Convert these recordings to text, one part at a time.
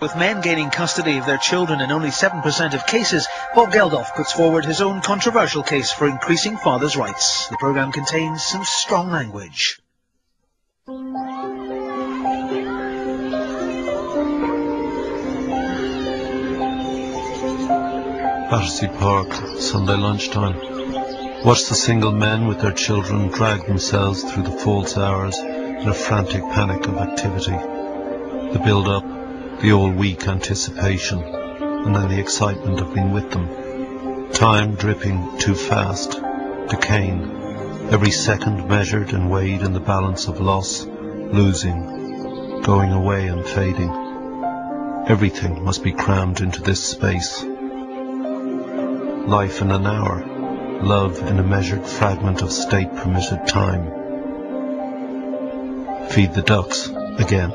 With men gaining custody of their children in only 7% of cases, Bob Geldof puts forward his own controversial case for increasing fathers' rights. The programme contains some strong language. Battersea Park, Sunday lunchtime. Watch the single men with their children drag themselves through the false hours in a frantic panic of activity. The build-up, the all-week anticipation, and then the excitement of being with them. Time dripping too fast, decaying, every second measured and weighed in the balance of loss, losing, going away and fading. Everything must be crammed into this space. Life in an hour, love in a measured fragment of state-permitted time. Feed the ducks again.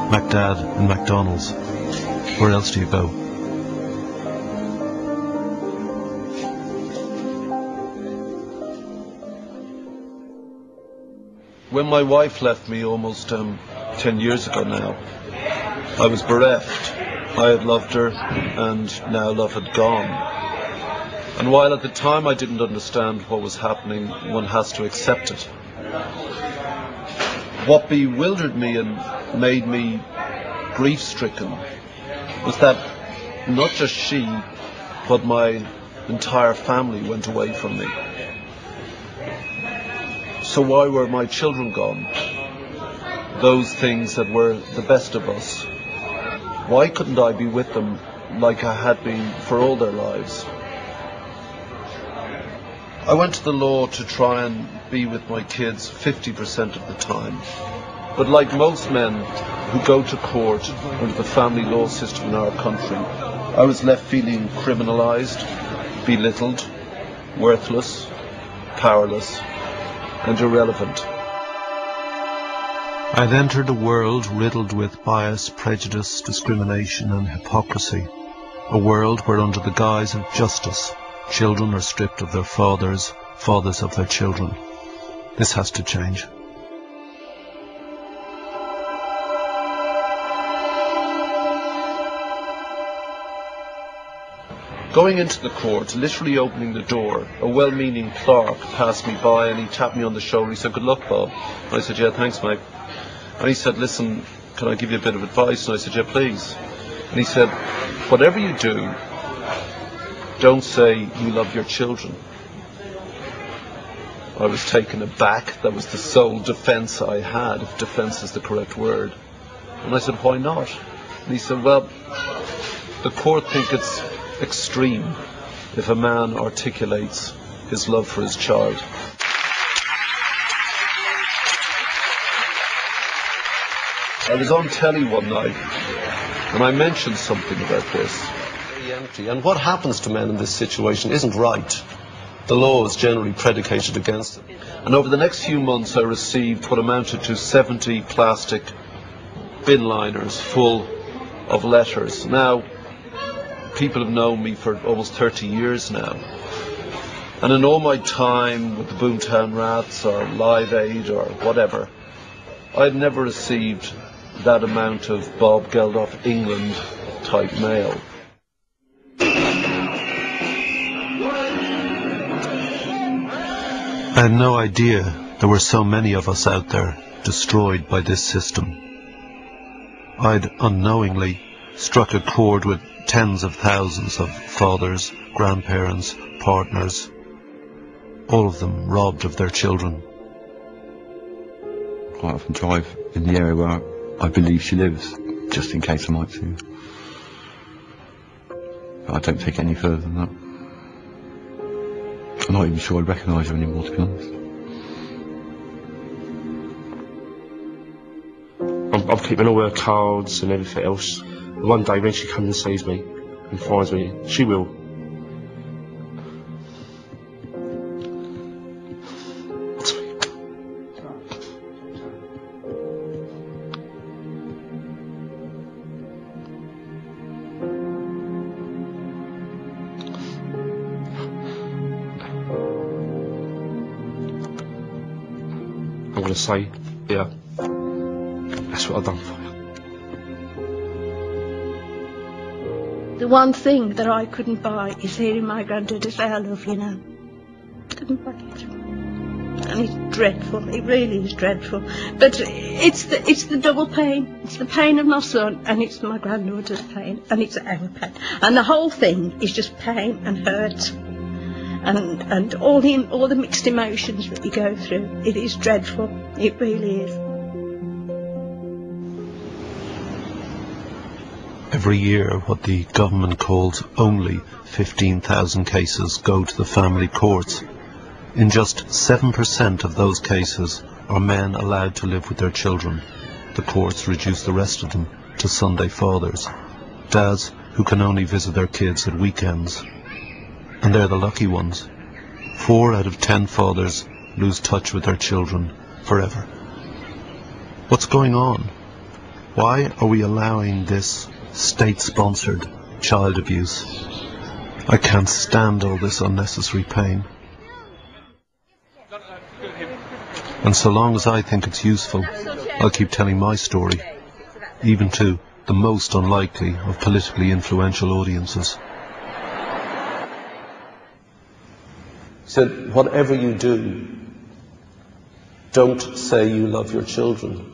MacDad and McDonald's. Where else do you go? When my wife left me almost 10 years ago now, I was bereft. I had loved her, and now love had gone. And while at the time I didn't understand what was happening, one has to accept it. What bewildered me and made me grief-stricken was that not just she, but my entire family went away from me. So why were my children gone? Those things that were the best of us. Why couldn't I be with them like I had been for all their lives? I went to the law to try and be with my kids 50% of the time. But like most men who go to court under the family law system in our country, I was left feeling criminalized, belittled, worthless, powerless, and irrelevant. I'd entered a world riddled with bias, prejudice, discrimination and hypocrisy. A world where under the guise of justice, children are stripped of their fathers, fathers of their children. This has to change. Going into the court, literally opening the door, a well-meaning clerk passed me by and he tapped me on the shoulder. He said, "Good luck, Bob." And I said, "Yeah, thanks, mate." And he said, "Listen, can I give you a bit of advice?" And I said, "Yeah, please." And he said, "Whatever you do, don't say you love your children." I was taken aback. That was the sole defence I had, if defence is the correct word. And I said, "Why not?" And he said, "Well, the court think it's extreme if a man articulates his love for his child." I was on telly one night and I mentioned something about this. Very empty. And what happens to men in this situation isn't right. The law is generally predicated against them. And over the next few months I received what amounted to 70 plastic bin liners full of letters. Now, people have known me for almost 30 years now. And in all my time with the Boomtown Rats or Live Aid or whatever, I'd never received that amount of Bob Geldof England type mail. I had no idea there were so many of us out there destroyed by this system. I'd unknowingly struck a chord with tens of thousands of fathers, grandparents, partners, all of them robbed of their children. Quite often drive in the area where I believe she lives, just in case I might see her. But I don't take it any further than that. I'm not even sure I'd recognise her anymore, to be honest. I'm keeping all her cards and everything else. One day when she comes and sees me and finds me, she will. I'm going to say, yeah, That's what I've done for you. The one thing that I couldn't buy is hearing my granddaughter say, "I love you now." Couldn't buy it. And it's dreadful, it really is dreadful. But it's the double pain. It's the pain of my son, and it's my granddaughter's pain, and it's our pain. And the whole thing is just pain and hurt. And all the mixed emotions that you go through. It is dreadful. It really is. Every year, what the government calls only 15,000 cases go to the family courts. In just 7% of those cases are men allowed to live with their children. The courts reduce the rest of them to Sunday fathers, dads who can only visit their kids at weekends. And they're the lucky ones. 4 out of 10 fathers lose touch with their children forever. What's going on? Why are we allowing this state-sponsored child abuse? I can't stand all this unnecessary pain. And so long as I think it's useful, I'll keep telling my story, even to the most unlikely of politically influential audiences. He said, whatever you do, don't say you love your children.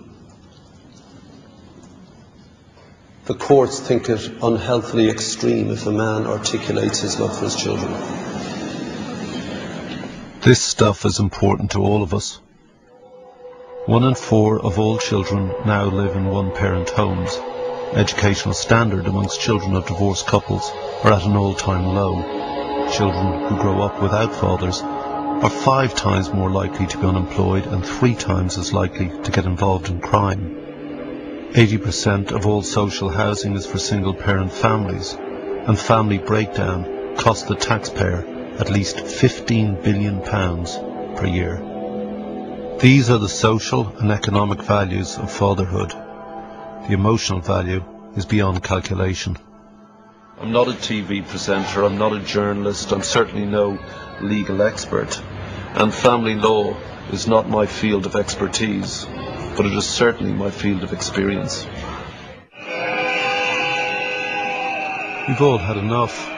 The courts think it unhealthily extreme if a man articulates his love for his children. This stuff is important to all of us. 1 in 4 of all children now live in one-parent homes. Educational standard amongst children of divorced couples are at an all-time low. Children who grow up without fathers are 5 times more likely to be unemployed and 3 times as likely to get involved in crime. 80% of all social housing is for single-parent families, and family breakdown costs the taxpayer at least £15 billion per year. These are the social and economic values of fatherhood. The emotional value is beyond calculation. I'm not a TV presenter, I'm not a journalist, I'm certainly no legal expert, and family law is not my field of expertise, but it is certainly my field of experience. We've all had enough.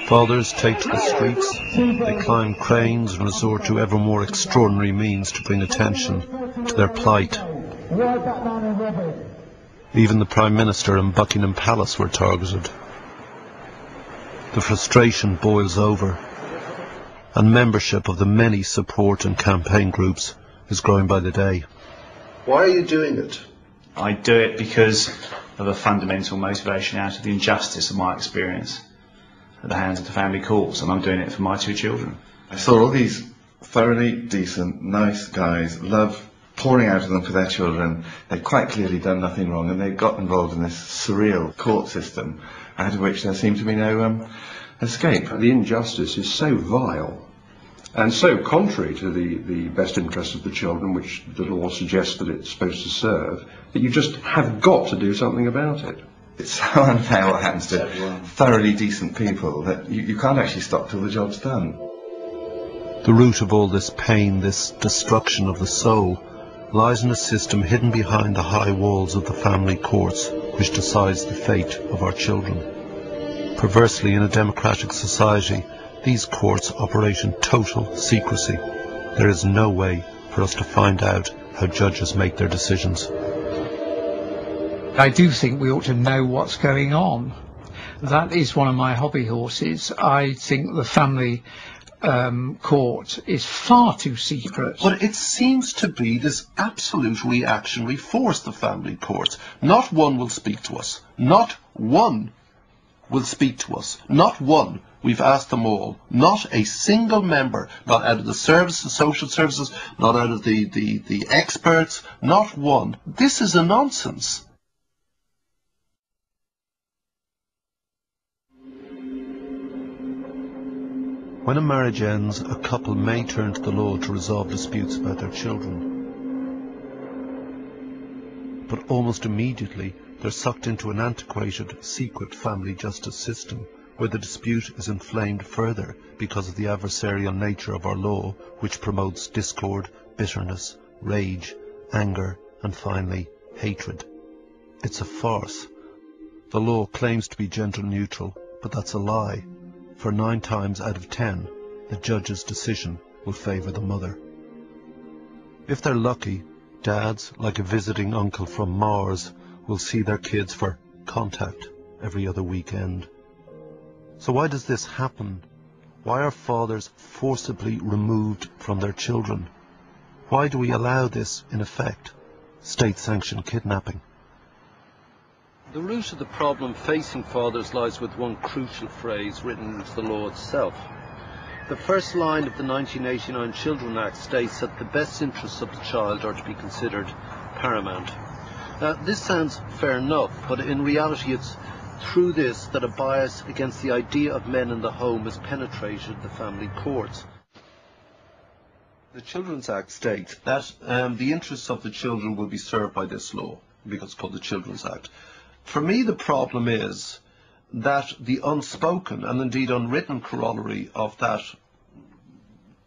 Fathers take to the streets, they climb cranes and resort to ever more extraordinary means to bring attention to their plight. Even the Prime Minister and Buckingham Palace were targeted. The frustration boils over, and membership of the many support and campaign groups is growing by the day. Why are you doing it? I do it because of a fundamental motivation out of the injustice of my experience at the hands of the family courts, and I'm doing it for my 2 children. I saw all these thoroughly decent, nice guys, love pouring out of them for their children. They'd quite clearly done nothing wrong, and they got involved in this surreal court system, out of which there seemed to be no escape. The injustice is so vile and so contrary to the best interests of the children, which the law suggests that it's supposed to serve, that you just have got to do something about it. It's so unfair what happens to thoroughly decent people that you can't actually stop till the job's done. The root of all this pain, this destruction of the soul, lies in a system hidden behind the high walls of the family courts, which decides the fate of our children. Perversely, in a democratic society, these courts operate in total secrecy. There is no way for us to find out how judges make their decisions. I do think we ought to know what's going on. That is one of my hobby horses. I think the family court is far too secret. But it seems to be this absolute reactionary force, the family courts. Not one will speak to us. Not one will speak to us. Not one. We've asked them all. Not a single member, not out of the services, social services, not out of the experts, not one. This is a nonsense. When a marriage ends, a couple may turn to the law to resolve disputes about their children. But almost immediately, they're sucked into an antiquated, secret family justice system, where the dispute is inflamed further because of the adversarial nature of our law, which promotes discord, bitterness, rage, anger, and finally, hatred. It's a farce. The law claims to be gender neutral, but that's a lie. For 9 times out of 10, the judge's decision will favour the mother. If they're lucky, dads, like a visiting uncle from Mars, will see their kids for contact every other weekend. So why does this happen? Why are fathers forcibly removed from their children? Why do we allow this, in effect, state-sanctioned kidnapping? The root of the problem facing fathers lies with one crucial phrase written into the law itself. The first line of the 1989 Children Act states that the best interests of the child are to be considered paramount. Now, this sounds fair enough, but in reality it's through this that a bias against the idea of men in the home has penetrated the family courts. The Children's Act states that the interests of the children will be served by this law, because it's called the Children's Act. For me, the problem is that the unspoken and indeed unwritten corollary of that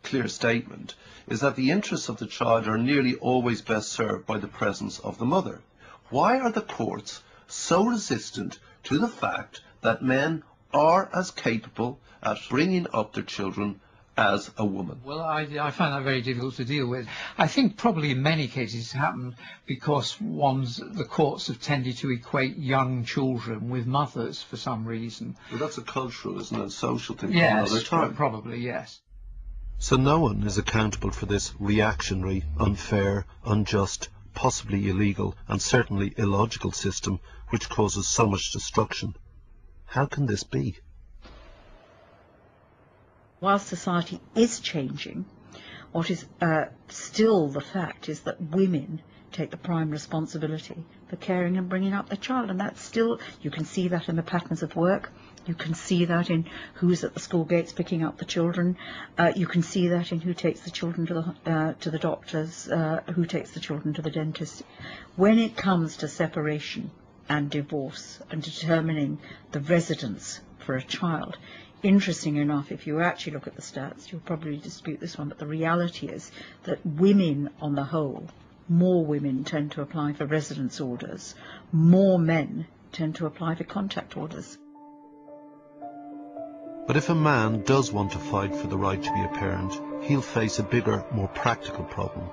clear statement is that the interests of the child are nearly always best served by the presence of the mother. Why are the courts so resistant to the fact that men are as capable at bringing up their children as a woman? Well, I find that very difficult to deal with. I think probably in many cases it's happened because the courts have tended to equate young children with mothers for some reason. Well, that's a cultural, isn't it? A social thing. Yes, for another time. Probably, yes. So no one is accountable for this reactionary, unfair, unjust, possibly illegal, and certainly illogical system which causes so much destruction. How can this be? While society is changing, what is still the fact is that women take the prime responsibility for caring and bringing up their child, and that's still, you can see that in the patterns of work, you can see that in who's at the school gates picking up the children, you can see that in who takes the children to the doctors, who takes the children to the dentist. When it comes to separation and divorce and determining the residence for a child, interesting enough, if you actually look at the stats, you'll probably dispute this one, but the reality is that women on the whole, more women tend to apply for residence orders, more men tend to apply for contact orders. But if a man does want to fight for the right to be a parent, he'll face a bigger, more practical problem.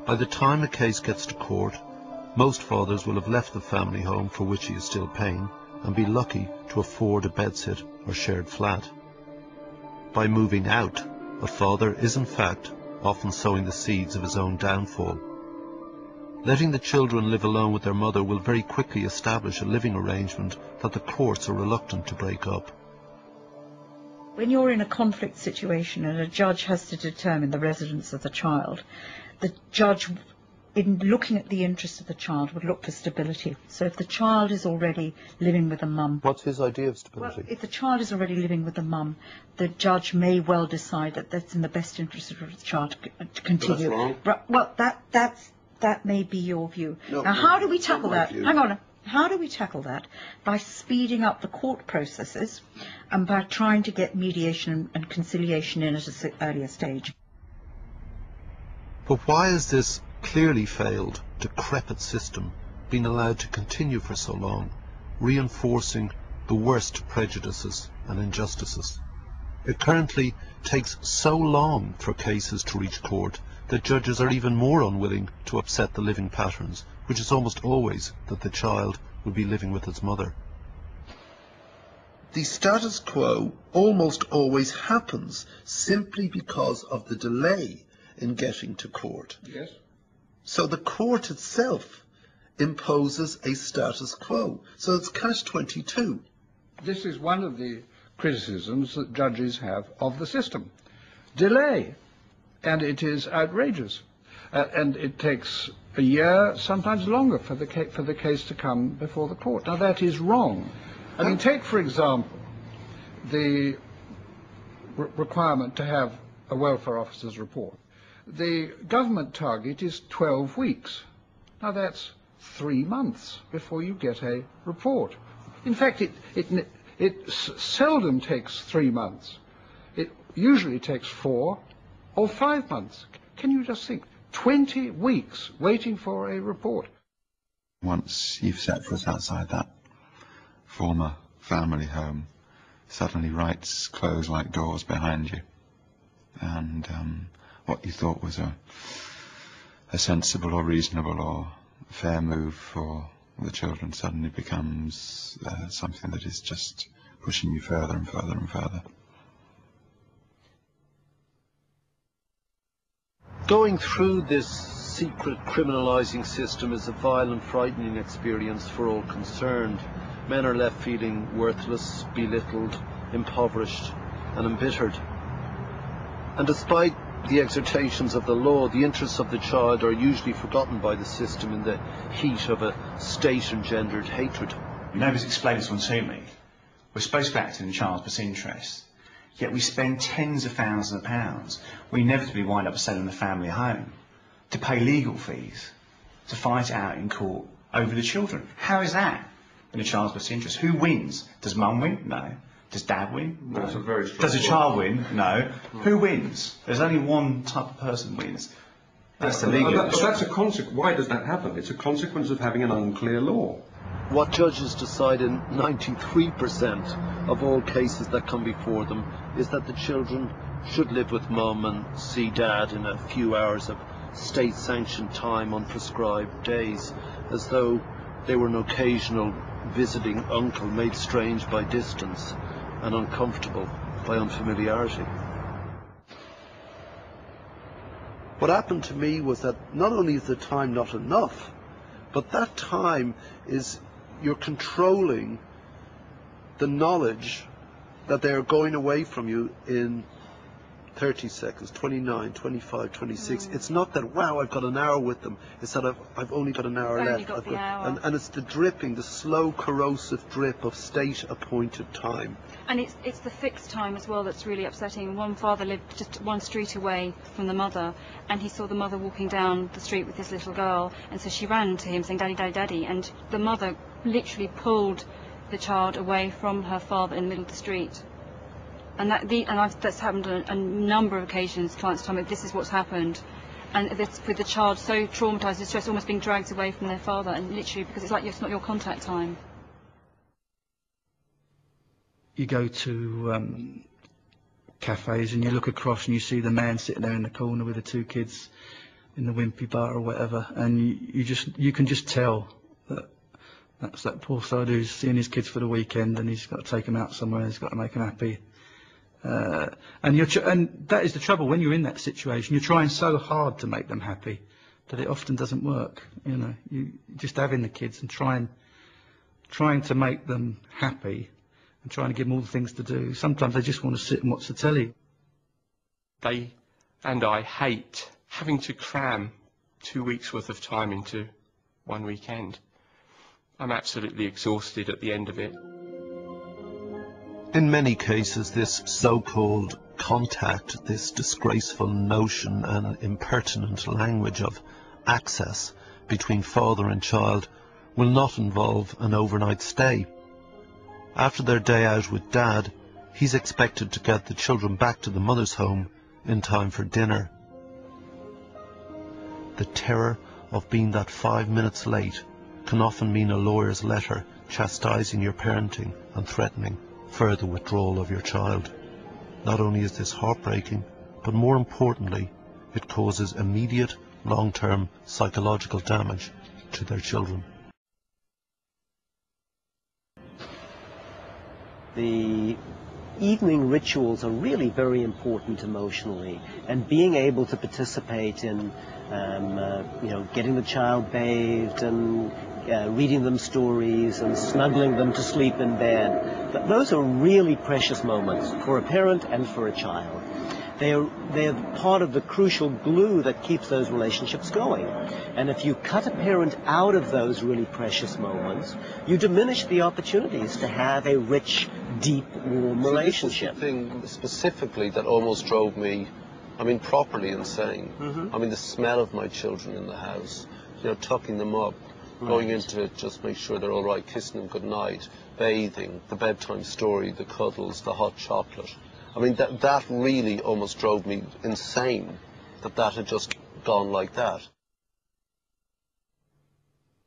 By the time a case gets to court, most fathers will have left the family home for which he is still paying and be lucky to afford a bedsit or shared flat. By moving out, a father is in fact often sowing the seeds of his own downfall. Letting the children live alone with their mother will very quickly establish a living arrangement that the courts are reluctant to break up. When you're in a conflict situation and a judge has to determine the residence of the child, the judge, in looking at the interest of the child, would look for stability. So if the child is already living with a mum... What's his idea of stability? Well, if the child is already living with a mum, the judge may well decide that that's in the best interest of the child to continue. But that's wrong. Well, that may be your view. No, now, how do we tackle that? View. Hang on. How do we tackle that? By speeding up the court processes and by trying to get mediation and conciliation in at an earlier stage. But why is this clearly failed, decrepit system being allowed to continue for so long, reinforcing the worst prejudices and injustices? It currently takes so long for cases to reach court that judges are even more unwilling to upset the living patterns, which is almost always that the child will be living with its mother. The status quo almost always happens simply because of the delay in getting to court. Yes. So the court itself imposes a status quo. So it's catch-22. This is one of the criticisms that judges have of the system. Delay. And it is outrageous. And it takes a year, sometimes longer, for the case to come before the court. Now, that is wrong. I mean, take, for example, the requirement to have a welfare officer's report. The government target is 12 weeks. Now, that's 3 months before you get a report. In fact, it seldom takes 3 months. It usually takes 4 or 5 months. Can you just think? 20 weeks waiting for a report. once you've set foot outside that former family home, suddenly rights close like doors behind you, and what you thought was a sensible or reasonable or fair move for the children suddenly becomes something that is just pushing you further and further and further. Going through this secret criminalising system is a violent, frightening experience for all concerned. Men are left feeling worthless, belittled, impoverished and embittered. And despite the exhortations of the law, the interests of the child are usually forgotten by the system in the heat of a state-engendered hatred. Nobody's explained this one to me. We're supposed to be acting in the child's best interest, yet we spend tens of thousands of pounds. We inevitably wind up selling the family home to pay legal fees, to fight it out in court over the children. How is that in the child's best interest? Who wins? Does mum win? No. Does dad win? No. That's a very strong Does a child win? No. Who wins? There's only one type of person wins. That's the legal. But that's a consequence. Why does that happen? It's a consequence of having an unclear law. What judges decide in 93% of all cases that come before them is that the children should live with mum and see dad in a few hours of state-sanctioned time on prescribed days, as though they were an occasional visiting uncle made strange by distance and uncomfortable by unfamiliarity. What happened to me was that not only is the time not enough, but that time is you're controlling the knowledge that they are going away from you in 30 seconds, 29, 25, 26. It's not that, wow, I've got an hour with them. It's that I've only got an hour left. And it's the dripping, the slow, corrosive drip of state-appointed time. And it's the fixed time as well that's really upsetting. One father lived just one street away from the mother, and he saw the mother walking down the street with this little girl, and so she ran to him saying, "Daddy, Daddy, Daddy," and the mother literally pulled the child away from her father in the middle of the street. And that's happened on a number of occasions. Clients tell me this is what's happened, and this with the child so traumatised, distressed, almost being dragged away from their father, and literally because it's like it's not your contact time. You go to cafes and you look across and you see the man sitting there in the corner with the two kids in the wimpy bar or whatever, and you can just tell that that's that poor sod who's seeing his kids for the weekend, and he's got to take them out somewhere and he's got to make them happy. And that is the trouble when you're in that situation. You're trying so hard to make them happy that it often doesn't work. You know, you just having the kids and trying to make them happy and trying to give them all the things to do. Sometimes they just want to sit and watch the telly. They and I hate having to cram 2 weeks worth of time into one weekend. I'm absolutely exhausted at the end of it. In many cases, this so-called contact, this disgraceful notion and impertinent language of access between father and child will not involve an overnight stay. After their day out with dad, he's expected to get the children back to the mother's home in time for dinner. The terror of being that 5 minutes late can often mean a lawyer's letter chastising your parenting and threatening further withdrawal of your child. Not only is this heartbreaking, but more importantly, it causes immediate, long-term psychological damage to their children. The evening rituals are really very important emotionally, and being able to participate in getting the child bathed and reading them stories and snuggling them to sleep in bed. Those are really precious moments for a parent and for a child. They're part of the crucial glue that keeps those relationships going. And if you cut a parent out of those really precious moments, you diminish the opportunities to have a rich, deep, warm relationship. This is the thing specifically that almost drove me, properly insane. The smell of my children in the house, tucking them up, going in to just make sure they're all right, kissing them goodnight, bathing, the bedtime story, the cuddles, the hot chocolate. That really almost drove me insane, that had just gone like that.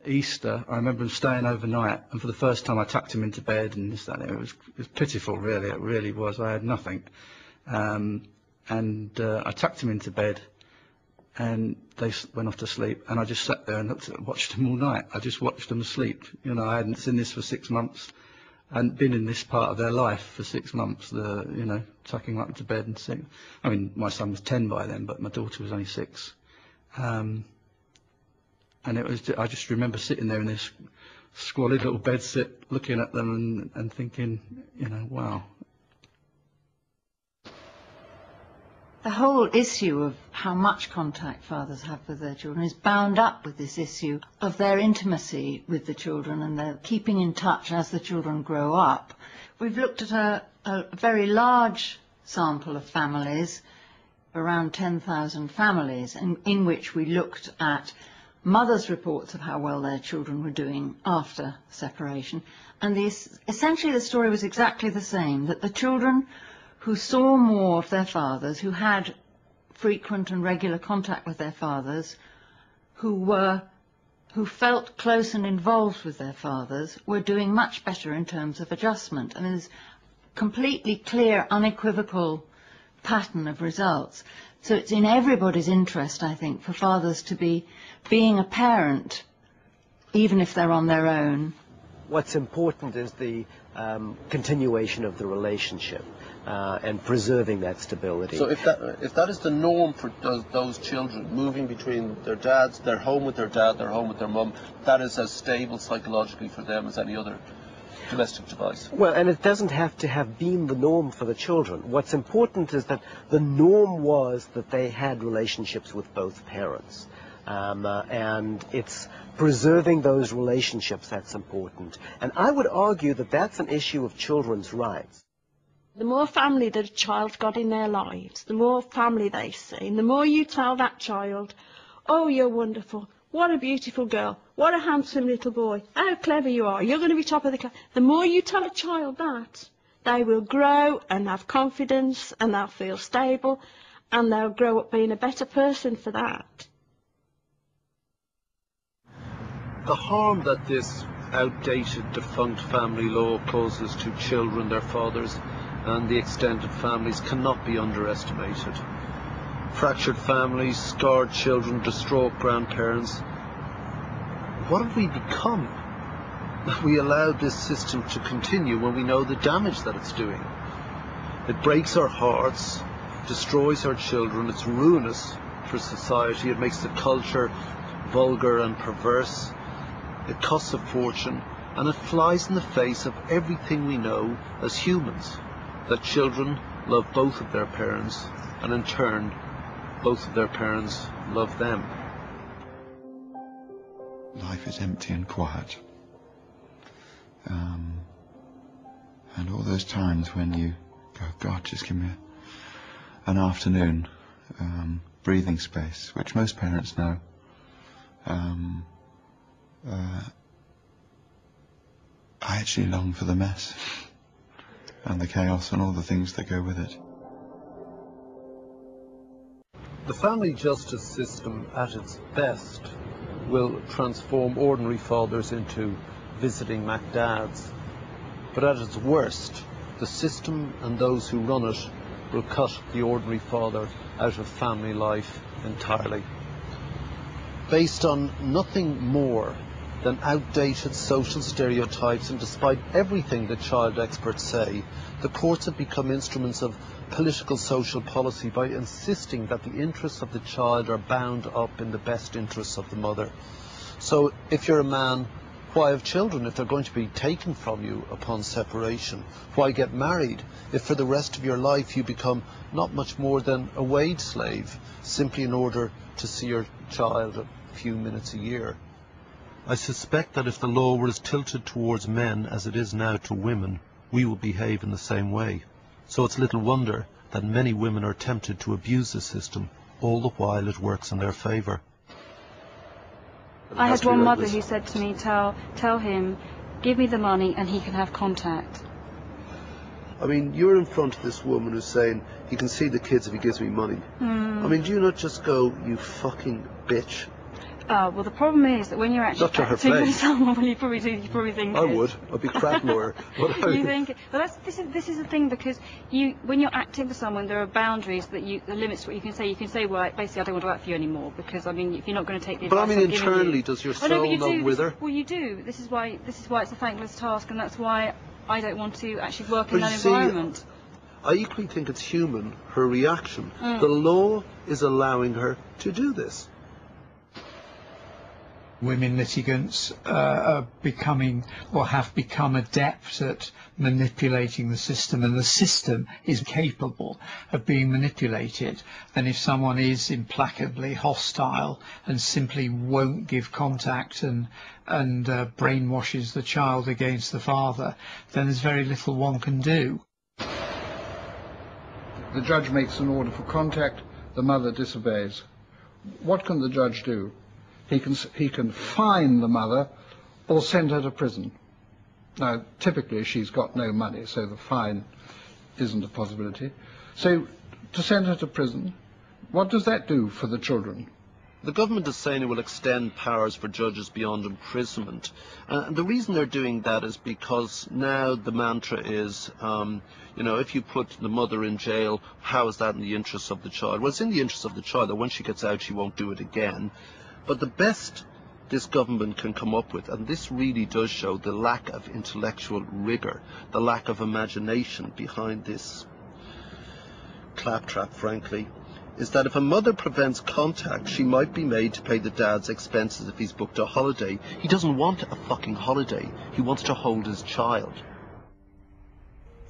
Easter, I remember him staying overnight, and for the first time I tucked him into bed and this, that, and it was pitiful, really. It really was. I had nothing. I tucked him into bed, and they went off to sleep, and I just sat there and watched them all night. I just watched them sleep. You know, I hadn't seen this for 6 months. I hadn't been in this part of their life for 6 months, tucking them up to bed and sleep. I mean, my son was 10 by then, but my daughter was only 6. And I just remember sitting there in this squalid little bedsit, looking at them and thinking, wow. The whole issue of how much contact fathers have with their children is bound up with this issue of their intimacy with the children and their keeping in touch as the children grow up. We've looked at a very large sample of families, around 10,000 families, in which we looked at mothers' reports of how well their children were doing after separation. And essentially the story was exactly the same, that the children who saw more of their fathers, who had frequent and regular contact with their fathers, who felt close and involved with their fathers, were doing much better in terms of adjustment. And there's a completely clear, unequivocal pattern of results. So it's in everybody's interest, I think, for fathers to be being a parent, even if they're on their own. What's important is the continuation of the relationship and preserving that stability. So if that is the norm for those children, moving between their dads, their home with their dad, their home with their mum, that is as stable psychologically for them as any other domestic device. Well, and it doesn't have to have been the norm for the children. What's important is that the norm was that they had relationships with both parents. And it's preserving those relationships that's important. And I would argue that that's an issue of children's rights. The more family that a child's got in their lives, the more family they see, and the more you tell that child, oh, you're wonderful, what a beautiful girl, what a handsome little boy, how clever you are, you're going to be top of the class. The more you tell a child that, they will grow and have confidence and they'll feel stable and they'll grow up being a better person for that. The harm that this outdated, defunct family law causes to children, their fathers, and the extended families cannot be underestimated. Fractured families, scarred children, distraught grandparents. What have we become? We allowed this system to continue when we know the damage that it's doing. It breaks our hearts, destroys our children, it's ruinous for society, it makes the culture vulgar and perverse. It costs a fortune, and it flies in the face of everything we know as humans, that children love both of their parents, and in turn, both of their parents love them. Life is empty and quiet. And all those times when you go, God, just give me an afternoon, breathing space, which most parents know. I actually long for the mess and the chaos and all the things that go with it. The family justice system at its best will transform ordinary fathers into visiting MacDads, but at its worst, the system and those who run it will cut the ordinary father out of family life entirely. Based on nothing more than outdated social stereotypes, and despite everything that child experts say, the courts have become instruments of political social policy by insisting that the interests of the child are bound up in the best interests of the mother. So if you're a man, why have children if they're going to be taken from you upon separation? Why get married if for the rest of your life you become not much more than a wage slave, simply in order to see your child a few minutes a year? I suspect that if the law were as tilted towards men as it is now to women, we will behave in the same way. So it's little wonder that many women are tempted to abuse the system, all the while it works in their favour. I had one mother who said to me, tell him, give me the money and he can have contact. I mean, you're in front of this woman who's saying, he can see the kids if he gives me money. I mean, do you not just go, you fucking bitch? Well, the problem is that when you're actually Not to her acting with face. someone, well, you probably do. You probably think I would. I'd be a crap lawyer. You think, well, this is the thing, because when you're acting for someone, there are boundaries the limits to what you can say. You can say, well, basically, I don't want to work for you anymore, because I mean, if you're not going to take the advice But I mean, I'm giving internally, you, does your oh, no, soul but you not do. wither? Well, you do. This is why it's a thankless task, and that's why I don't want to actually work But in that you see, environment. I equally think it's human, her reaction. Mm. The law is allowing her to do this. Women litigants are becoming, or have become, adept at manipulating the system, and the system is capable of being manipulated. And if someone is implacably hostile and simply won't give contact and brainwashes the child against the father, then there's very little one can do. The judge makes an order for contact, the mother disobeys. What can the judge do? He can fine the mother or send her to prison. Now, typically she's got no money, so the fine isn't a possibility. So, to send her to prison, what does that do for the children? The government is saying it will extend powers for judges beyond imprisonment. And the reason they're doing that is because now the mantra is, if you put the mother in jail, how is that in the interests of the child? Well, it's in the interests of the child that when she gets out, she won't do it again. But the best this government can come up with, and this really does show the lack of intellectual rigour, the lack of imagination behind this claptrap, frankly, is that if a mother prevents contact, she might be made to pay the dad's expenses if he's booked a holiday. He doesn't want a fucking holiday. He wants to hold his child.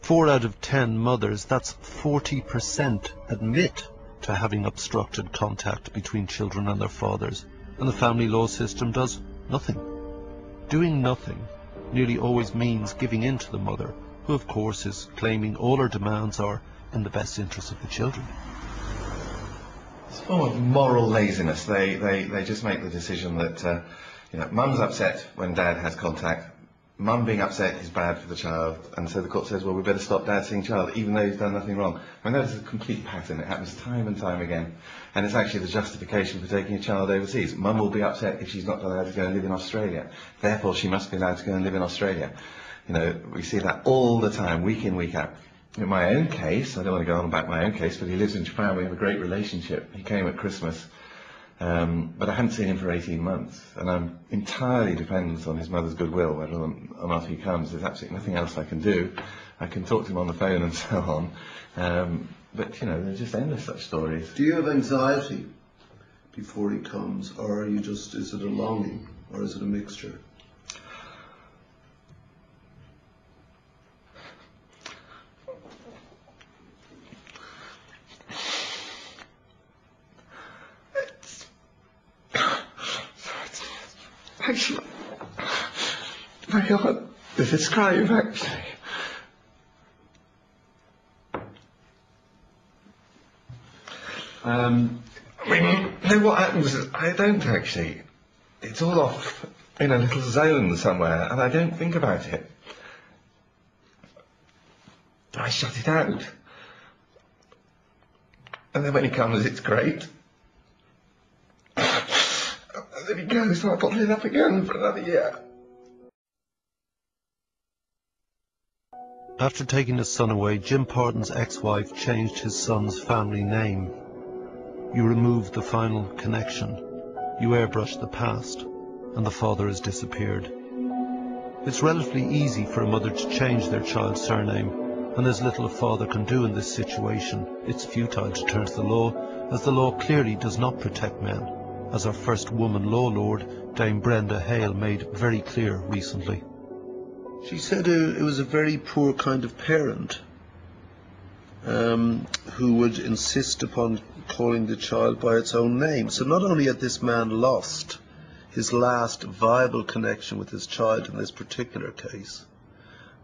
4 out of 10 mothers, that's 40%, admit to having obstructed contact between children and their fathers. And the family law system does nothing. Doing nothing nearly always means giving in to the mother, who of course is claiming all her demands are in the best interest of the children. It's a form of moral laziness. They just make the decision that mum's upset when dad has contact. Mum being upset is bad for the child, and so the court says, well, we better stop dad seeing child, even though he's done nothing wrong. I mean, that is a complete pattern. It happens time and time again, and it's actually the justification for taking a child overseas. Mum will be upset if she's not allowed to go and live in Australia. Therefore, she must be allowed to go and live in Australia. We see that all the time, week in, week out. In my own case, I don't want to go on about my own case, but he lives in Japan. We have a great relationship. He came at Christmas. But I hadn't seen him for 18 months, and I'm entirely dependent on his mother's goodwill, whether or not he comes. There's absolutely nothing else I can do. I can talk to him on the phone and so on. But, there's just endless such stories. Do you have anxiety before he comes, or are you is it a longing, or is it a mixture? Actually, very hard to describe, actually. What happens is, I don't actually. It's all off in a little zone somewhere, and I don't think about it. I shut it out. And then when he comes, it's great. Then he goes, so I bottle it up again for another year. After taking his son away, Jim Parton's ex-wife changed his son's family name. You remove the final connection. You airbrush the past, and the father has disappeared. It's relatively easy for a mother to change their child's surname, and there's little a father can do in this situation. It's futile to turn to the law, as the law clearly does not protect men, as our first woman law lord, Dame Brenda Hale, made very clear recently. She said it was a very poor kind of parent who would insist upon calling the child by its own name. So not only had this man lost his last viable connection with his child in this particular case,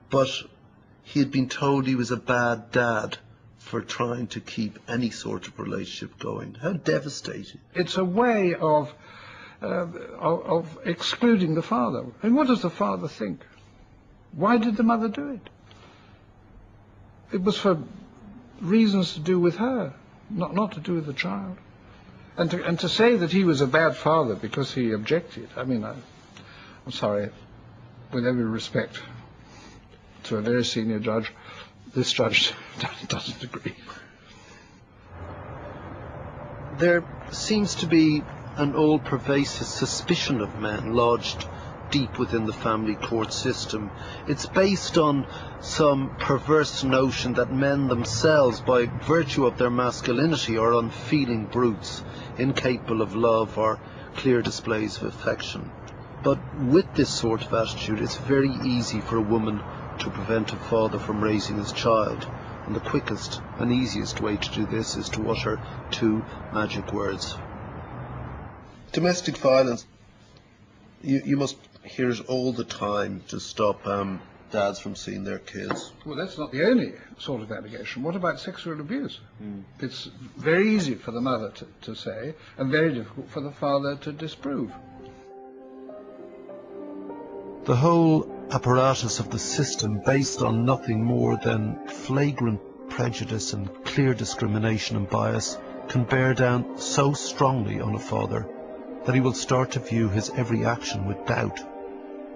but he had been told he was a bad dad for trying to keep any sort of relationship going. How devastating. It's a way of excluding the father. And what does the father think? Why did the mother do it? It was for reasons to do with her, not to do with the child. And to say that he was a bad father because he objected, I mean, I'm sorry, with every respect to a very senior judge, this judge doesn't agree. There seems to be an all-pervasive suspicion of men lodged deep within the family court system. It's based on some perverse notion that men themselves, by virtue of their masculinity, are unfeeling brutes, incapable of love or clear displays of affection. But with this sort of attitude, it's very easy for a woman to prevent a father from raising his child. And the quickest and easiest way to do this is to utter two magic words. Domestic violence. You must hear it all the time to stop dads from seeing their kids. Well, that's not the only sort of allegation. What about sexual abuse? It's very easy for the mother to say, and very difficult for the father to disprove. The whole apparatus of the system, based on nothing more than flagrant prejudice and clear discrimination and bias, can bear down so strongly on a father that he will start to view his every action with doubt.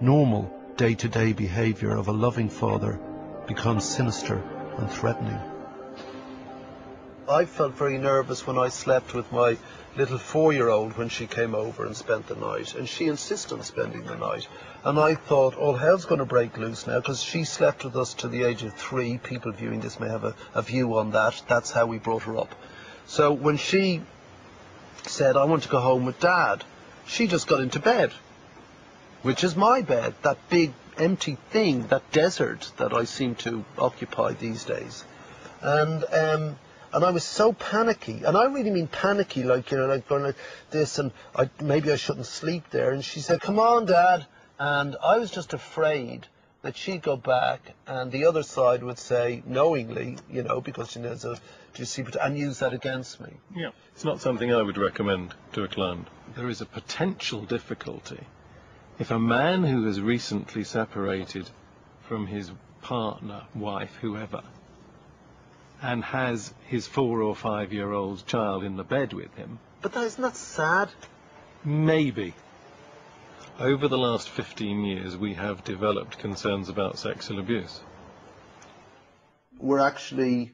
Normal day-to-day behaviour of a loving father becomes sinister and threatening. I felt very nervous when I slept with my little 4-year-old when she came over and spent the night, and she insisted on spending the night. And I thought, all hell's going to break loose now, because she slept with us to the age of 3. People viewing this may have a view on that. That's how we brought her up. So when she said, I want to go home with Dad, she just got into bed, which is my bed, that big empty thing, that desert that I seem to occupy these days. And I was so panicky, and I really mean panicky, like, you know, like going like this, and maybe I shouldn't sleep there. And she said, come on, Dad. And I was just afraid that she'd go back, and the other side would say, knowingly, you know, because she knows and use that against me. Yeah, it's not something I would recommend to a client. There is a potential difficulty if a man who has recently separated from his partner, wife, whoever, and has his 4 or 5-year-old child in the bed with him. But isn't that sad? Maybe. Over the last 15 years, we have developed concerns about sexual abuse. We're actually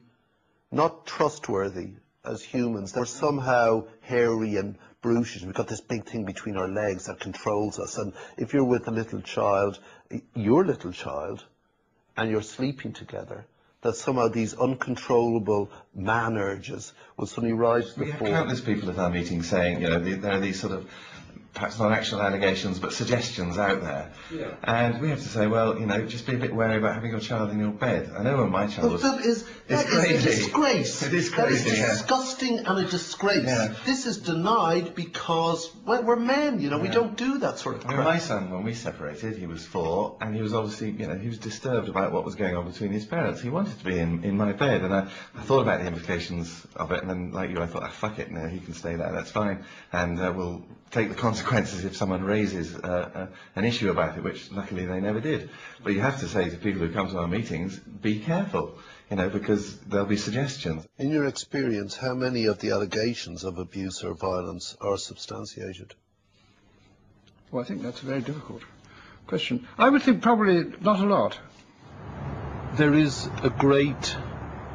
not trustworthy as humans. We're somehow hairy and brutish. We've got this big thing between our legs that controls us. And if you're with a little child, your little child, and you're sleeping together, that somehow these uncontrollable man urges will suddenly rise to the fore. We have countless people at our meetings saying, you know, there are these sort of, perhaps not actual allegations, but suggestions out there. Yeah. And we have to say, well, you know, just be a bit wary about having your child in your bed. I know when my child was... That is a disgrace. It is crazy, That is disgusting and a disgrace. Yeah. This is denied because, well, we're men, you know, we don't do that sort of crap. My son, when we separated, he was 4, and he was obviously, you know, he was disturbed about what was going on between his parents. He wanted to be in my bed, and I thought about the implications of it, and then, like you, I thought, fuck it, no, he can stay there, that's fine, and we'll take the consequences if someone raises an issue about it, which luckily they never did. But you have to say to people who come to our meetings, be careful, you know, because there'll be suggestions. In your experience, how many of the allegations of abuse or violence are substantiated? Well, I think that's a very difficult question. I would think probably not a lot. There is a great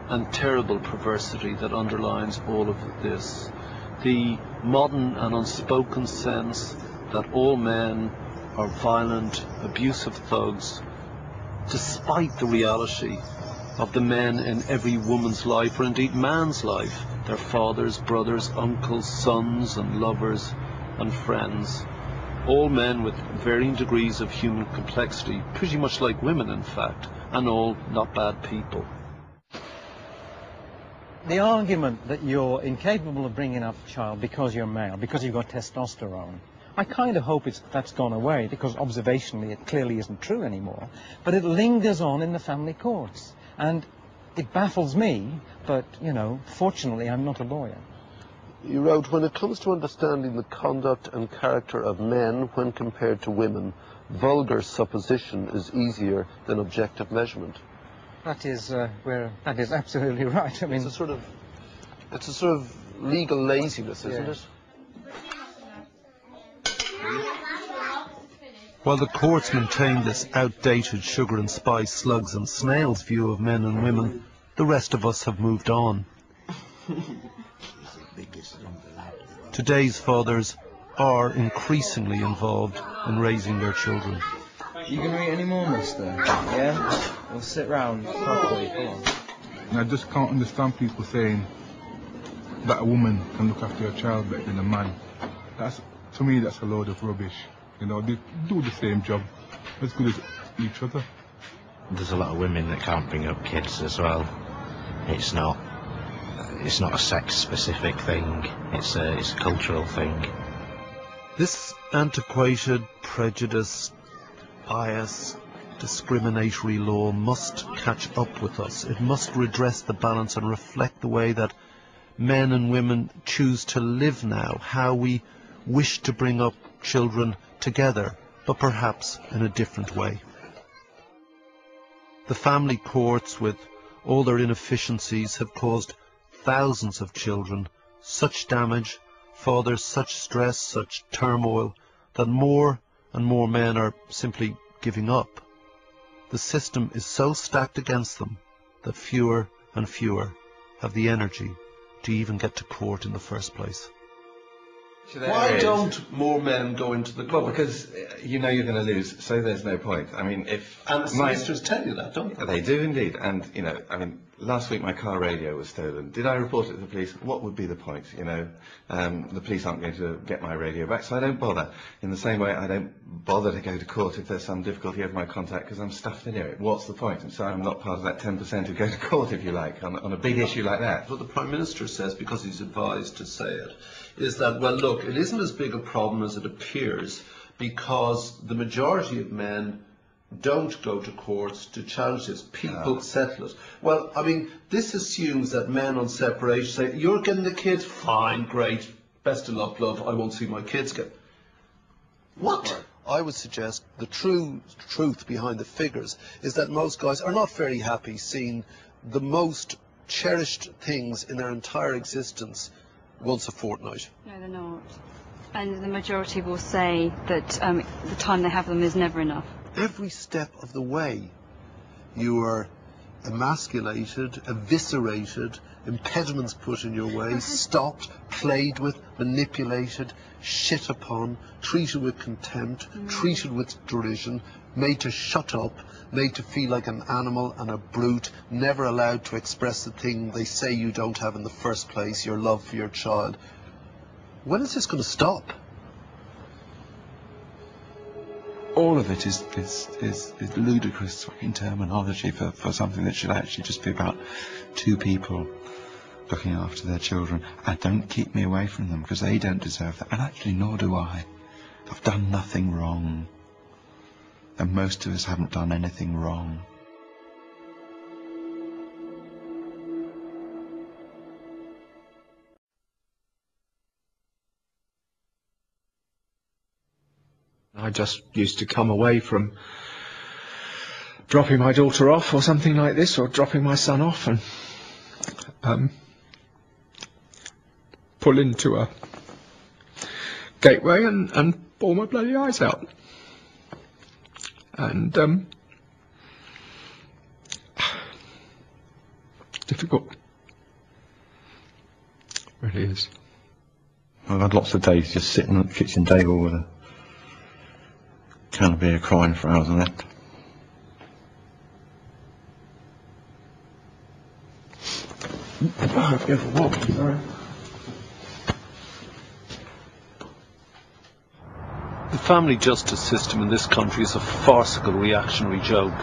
and terrible perversity that underlines all of this. The modern and unspoken sense that all men are violent, abusive thugs, despite the reality of the men in every woman's life, or indeed man's life, their fathers, brothers, uncles, sons and lovers and friends. All men with varying degrees of human complexity, pretty much like women in fact, and all not bad people. The argument that you're incapable of bringing up a child because you're male, because you've got testosterone, I kind of hope that's gone away, because observationally it clearly isn't true anymore, but it lingers on in the family courts. And it baffles me, but, you know, fortunately I'm not a lawyer. You wrote, when it comes to understanding the conduct and character of men when compared to women, vulgar supposition is easier than objective measurement. That is that is absolutely right. I mean, it's a sort of legal laziness, isn't it? While the courts maintain this outdated sugar and spice, slugs and snails view of men and women, the rest of us have moved on. Today's fathers are increasingly involved in raising their children. You gonna eat any more, mister? Yeah? We'll sit round properly, come on. And I just can't understand people saying that a woman can look after a child better than a man. To me, that's a load of rubbish. You know, they do the same job as good as each other. There's a lot of women that can't bring up kids as well. It's not a sex-specific thing. It's a cultural thing. This antiquated, prejudiced, bias, discriminatory law must catch up with us. It must redress the balance and reflect the way that men and women choose to live now, how we wish to bring up children together, but perhaps in a different way. The family courts, with all their inefficiencies, have caused thousands of children such damage, fathers such stress, such turmoil, that more and more men are simply giving up. The system is so stacked against them that fewer and fewer have the energy to even get to court in the first place. Why don't more men go into the court? Well, because you know you're going to lose, so there's no point. I mean, if... And the solicitors tell you that, don't they? They do indeed. And, you know, I mean, last week my car radio was stolen. Did I report it to the police? What would be the point, you know? The police aren't going to get my radio back, so I don't bother. In the same way, I don't bother to go to court if there's some difficulty over my contact, because I'm stuffed in it. What's the point? And so I'm not part of that 10% who go to court, if you like, on a big issue like that. What the Prime Minister says, because he's advised to say it, is that, well, look, it isn't as big a problem as it appears, because the majority of men don't go to courts to challenge this. People settle it. Well, I mean, this assumes that men on separation say, you're getting the kids? Fine, great, best of luck, love, I won't see my kids get... What? I would suggest the true truth behind the figures is that most guys are not very happy seeing the most cherished things in their entire existence once a fortnight. No, they're not. And the majority will say that the time they have them is never enough. Every step of the way you are emasculated, eviscerated, impediments put in your way, stopped, played with, manipulated, shit upon, treated with contempt, treated with derision, made to shut up, made to feel like an animal and a brute, never allowed to express the thing they say you don't have in the first place, your love for your child. When is this going to stop? All of it is ludicrous fucking terminology for something that should actually just be about two people looking after their children. And don't keep me away from them, because they don't deserve that. And actually, nor do I. I've done nothing wrong. And most of us haven't done anything wrong. I just used to come away from dropping my daughter off or something like this, or dropping my son off, and pull into a gateway and bawl my bloody eyes out. And difficult. It really is. I've had lots of days just sitting at the kitchen table with a can of beer crying for hours on end. Have you ever walked? Sorry. The family justice system in this country is a farcical reactionary joke.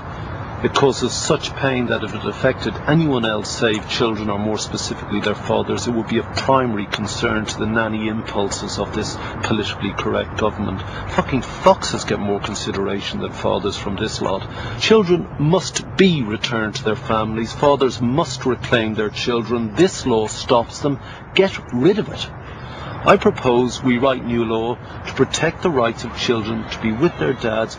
It causes such pain that if it affected anyone else save children, or more specifically their fathers, it would be of primary concern to the nanny impulses of this politically correct government. Fucking foxes get more consideration than fathers from this lot. Children must be returned to their families. Fathers must reclaim their children. This law stops them. Get rid of it. I propose we write new law to protect the rights of children to be with their dads,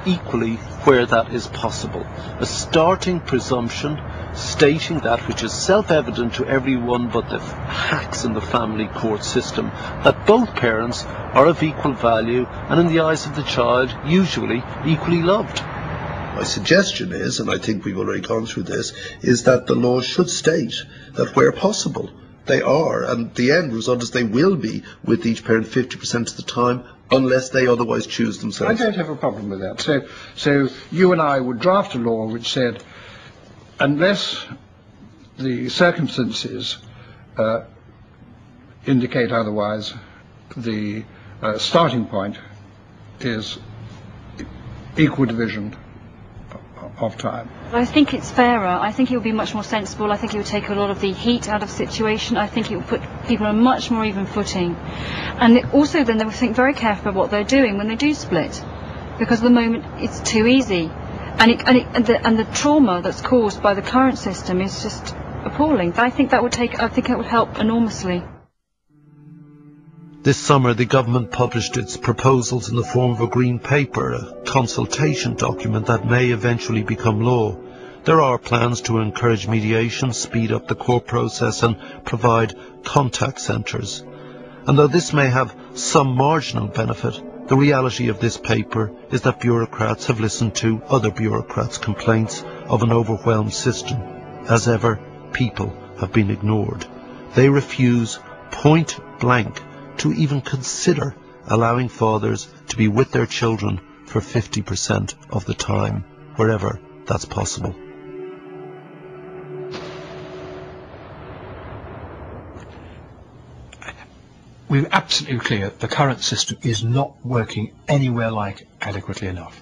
equally where that is possible. A starting presumption stating that which is self-evident to everyone but the hacks in the family court system, that both parents are of equal value and in the eyes of the child usually equally loved. My suggestion is, and I think we've already gone through this, is that the law should state that where possible they are, and the end result is they will be with each parent 50% of the time, unless they otherwise choose themselves. I don't have a problem with that. So you and I would draft a law which said, unless the circumstances indicate otherwise, the starting point is equal division of time. I think it's fairer. I think it would be much more sensible. I think it would take a lot of the heat out of the situation. I think it would put people on a much more even footing. And also then they would think very carefully about what they're doing when they do split. Because at the moment it's too easy. And the trauma that's caused by the current system is just appalling. I think it would help enormously. This summer, the government published its proposals in the form of a green paper, a consultation document that may eventually become law. There are plans to encourage mediation, speed up the court process and provide contact centres. And though this may have some marginal benefit, the reality of this paper is that bureaucrats have listened to other bureaucrats' complaints of an overwhelmed system. As ever, people have been ignored. They refuse point blank to even consider allowing fathers to be with their children for 50% of the time, wherever that's possible. We're absolutely clear the current system is not working anywhere like adequately enough.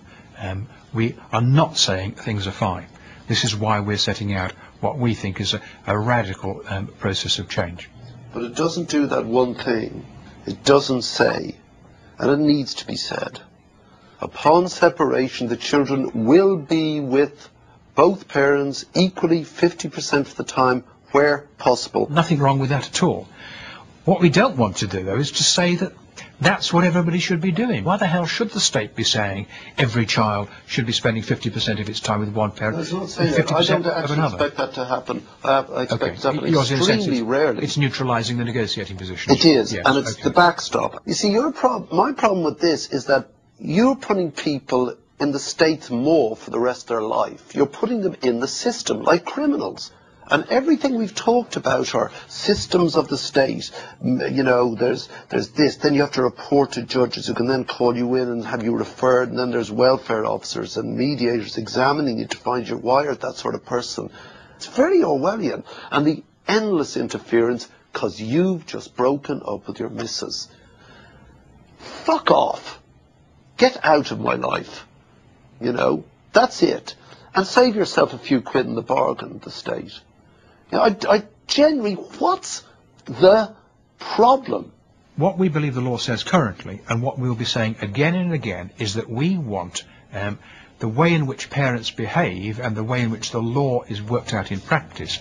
We are not saying things are fine. This is why we're setting out what we think is a radical process of change. But it doesn't do that one thing. It doesn't say, and it needs to be said, upon separation the children will be with both parents equally 50% of the time where possible. Nothing wrong with that at all. What we don't want to do, though, is to say that that's what everybody should be doing. Why the hell should the state be saying every child should be spending 50% of its time with one parent and 50% of another? I don't actually expect that to happen. I expect it to happen extremely rarely. It's neutralising the negotiating position. It is, yes, and it's the backstop. You see, my problem with this is that you're putting people in the state's maw for the rest of their life. You're putting them in the system like criminals. And everything we've talked about are systems of the state. You know, there's this, then you have to report to judges who can then call you in and have you referred, and then there's welfare officers and mediators examining you to find you wired, that sort of person. It's very Orwellian. And the endless interference because you've just broken up with your missus. Fuck off. Get out of my life. You know, that's it. And save yourself a few quid in the bargain, the state. You know, I genuinely, what's the problem? What we believe the law says currently, and what we'll be saying again and again, is that we want the way in which parents behave and the way in which the law is worked out in practice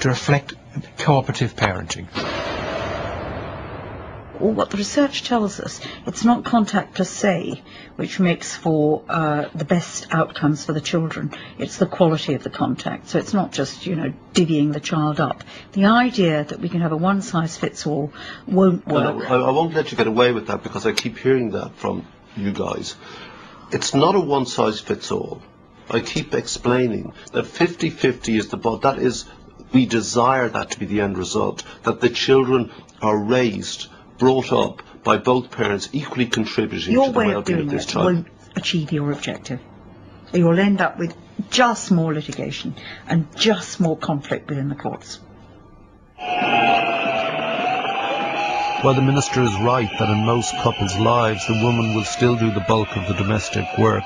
to reflect cooperative parenting. Or what the research tells us, it's not contact per se which makes for the best outcomes for the children. It's the quality of the contact. So it's not just, you know, divvying the child up. The idea that we can have a one-size-fits-all won't work. I won't let you get away with that because I keep hearing that from you guys. It's not a one-size-fits-all. I keep explaining that 50-50 is that is, we desire that to be the end result, that the children are raised, brought up by both parents equally contributing to the well-being of this child. Your way of doing it won't achieve your objective. You'll end up with just more litigation and just more conflict within the courts. While the Minister is right that in most couples' lives the woman will still do the bulk of the domestic work,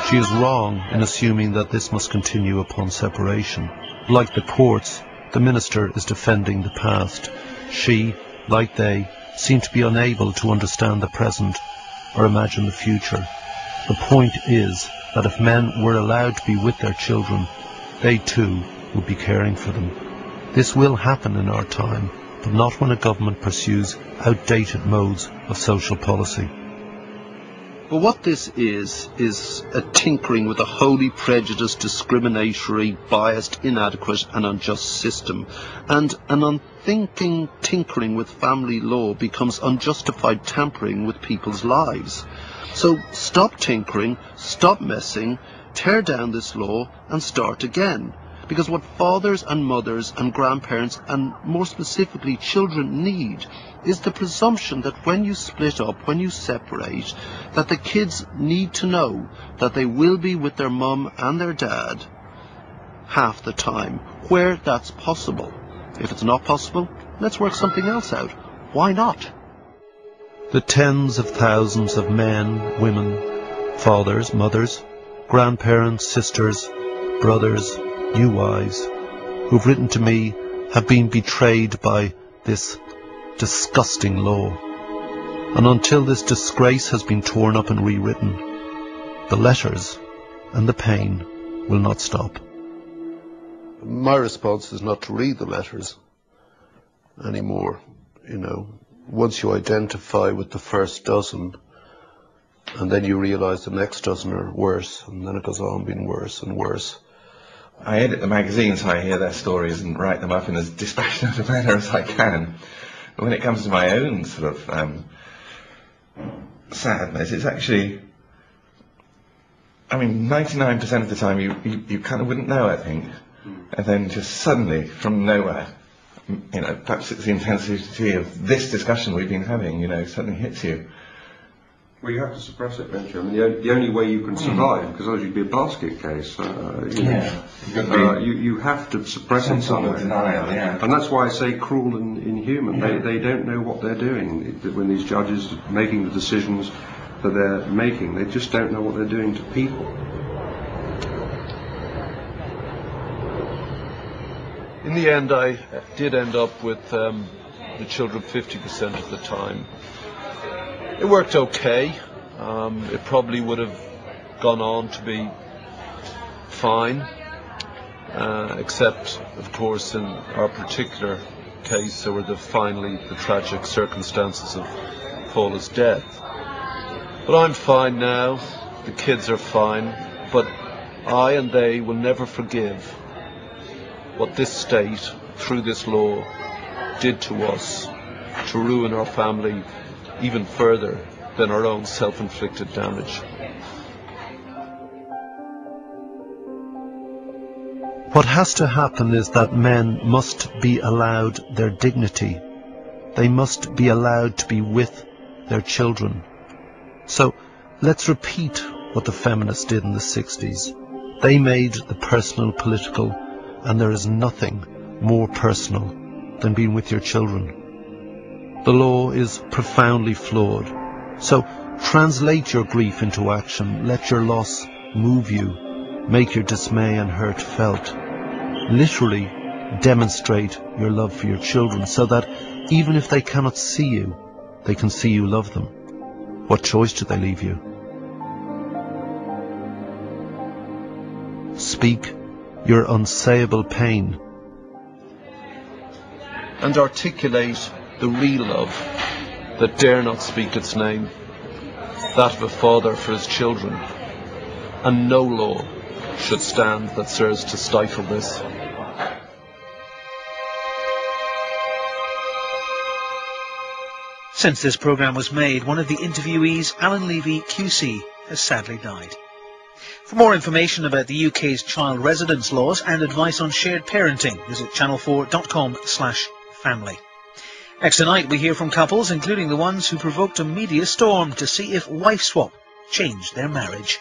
she is wrong in assuming that this must continue upon separation. Like the courts, the Minister is defending the past. She, like they, seem to be unable to understand the present or imagine the future. The point is that if men were allowed to be with their children, they too would be caring for them. This will happen in our time, but not when a government pursues outdated modes of social policy. But what this is a tinkering with a wholly prejudiced, discriminatory, biased, inadequate and unjust system. And an unthinking tinkering with family law becomes unjustified tampering with people's lives. So stop tinkering, stop messing, tear down this law and start again. Because what fathers and mothers and grandparents and more specifically children need is the presumption that when you split up, when you separate, that the kids need to know that they will be with their mum and their dad half the time, where that's possible. If it's not possible, let's work something else out. Why not? The tens of thousands of men, women, fathers, mothers, grandparents, sisters, brothers, new wives, who've written to me have been betrayed by this disgusting law. And until this disgrace has been torn up and rewritten, the letters and the pain will not stop. My response is not to read the letters anymore, you know. Once you identify with the first dozen, and then you realise the next dozen are worse, and then it goes on being worse and worse. I edit the magazine so I hear their stories and write them up in as dispassionate a manner as I can. But when it comes to my own sort of sadness, it's actually, I mean, 99% of the time you kind of wouldn't know, I think. And then just suddenly, from nowhere, you know, perhaps it's the intensity of this discussion we've been having, you know, suddenly hits you. Well, you have to suppress it, don't you? I mean, the only way you can survive, because otherwise you'd be a basket case. You have to suppress it somewhere. Denial, yeah. And that's why I say cruel and inhuman. Yeah. They don't know what they're doing. When these judges are making the decisions that they're making, they just don't know what they're doing to people. In the end, I did end up with the children 50% of the time. It worked okay. It probably would have gone on to be fine, except, of course, in our particular case, there were finally the tragic circumstances of Paula's death. But I'm fine now. The kids are fine. But I and they will never forgive what this state, through this law, did to us, to ruin our family even further than our own self-inflicted damage. What has to happen is that men must be allowed their dignity. They must be allowed to be with their children. So let's repeat what the feminists did in the 60s. They made the personal political, and there is nothing more personal than being with your children. The law is profoundly flawed. So translate your grief into action. Let your loss move you. Make your dismay and hurt felt. Literally demonstrate your love for your children so that even if they cannot see you, they can see you love them. What choice do they leave you? Speak your unsayable pain and articulate the real love that dare not speak its name, that of a father for his children, and no law should stand that serves to stifle this. Since this programme was made, one of the interviewees, Alan Levy QC, has sadly died. For more information about the UK's child residence laws and advice on shared parenting, visit channel4.com/family. Next tonight we hear from couples, including the ones who provoked a media storm to see if wife swap changed their marriage.